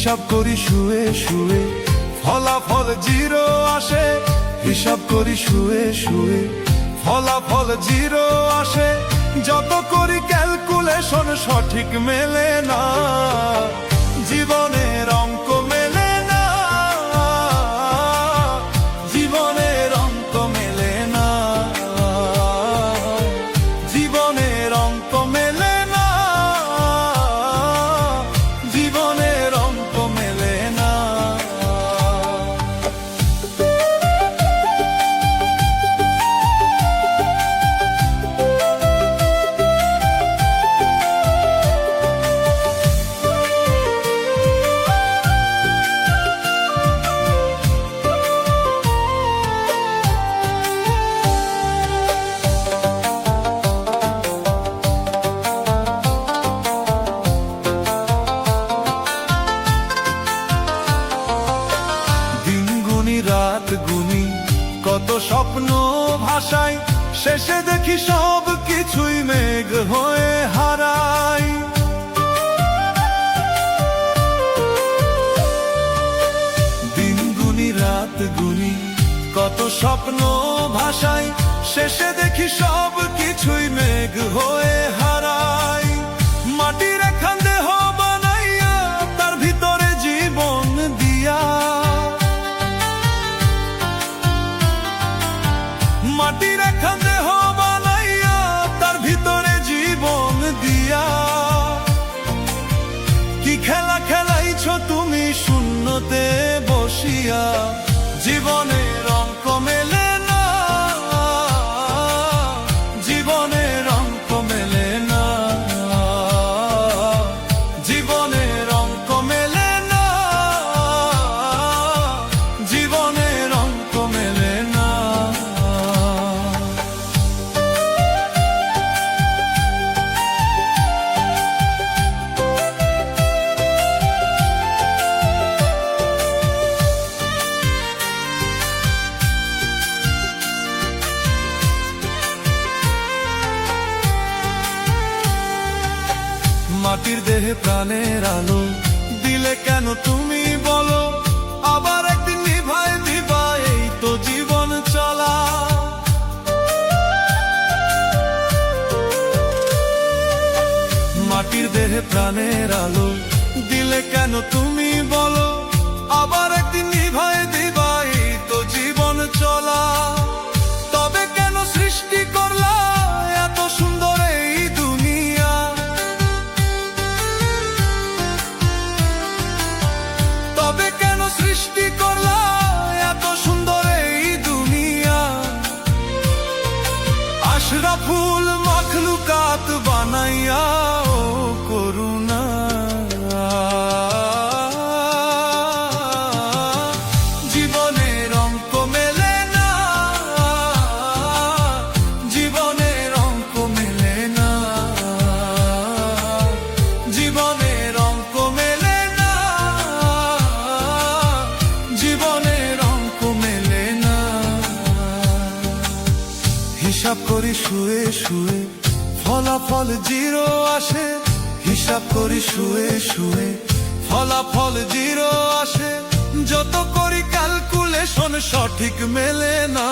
হিসাব করি শুয়ে শুয়ে ফলাফল জিরো আসে, হিসাব করি শুয়ে শুয়ে ফলাফল জিরো আসে। যত করি ক্যালকুলেশন সঠিক মেলে না, জীবনের অঙ্ক মেলে না, জীবনের অঙ্ক মেলে না, জীবনের অঙ্ক মেলে না, জীবনের অঙ্ক মেলে না। রাত গুনি কত স্বপ্ন ভাষায়, শেষে দেখি সব কিছুই মেঘ হয়ে হারায়। দিন গুনি রাত গুনি কত স্বপ্ন ভাষায়, শেষে দেখি সব কিছুই মেঘ হয়ে হারায়। মাটির এখান দেহ বানাইয়া তার ভিতরে জীবন দিয়া, মাটির এখন দেহ বানাইয়া তার ভিতরে জীবন দিয়া। কি খেলা খেলাইছ তুমি শূন্যতে বসিয়া, জীবনের অঙ্ক মেলে না, জীবনের অঙ্ক মেলে না, জীবনের অঙ্ক মেলে না, জীবনের অঙ্ক মেলে না। মাটির দেহে প্রাণের আলো দিলে কেন তুমি বলো, আবার একদিন নিভাই দিবা, এই তো জীবন চলা। মাটির দেহে প্রাণের আলো দিলে কেন তুমি বলো, আবার একদিন নিভাই দিবা, এই তো জীবন চলা। তবে কেন সৃষ্টি করলা এত সুন্দর এই দুনিয়া, তবে কেন সৃষ্টি করলা এত সুন্দর এই দুনিয়া। আশরাফুল মাখলুকাত বানাইয়া ও করুণা, জীবনের অঙ্ক মেলে না, জীবনের অঙ্ক মেলে না, জীবনের অঙ্ক মেলে না, জীবনের অঙ্ক মেলে না। হিসাব করি শুয়ে শুয়ে ফলাফল জিরো আসে, হিসাব করি শুয়ে শুয়ে ফলাফল জিরো আসে। যত করি ক্যালকুলেশন সঠিক মেলে না।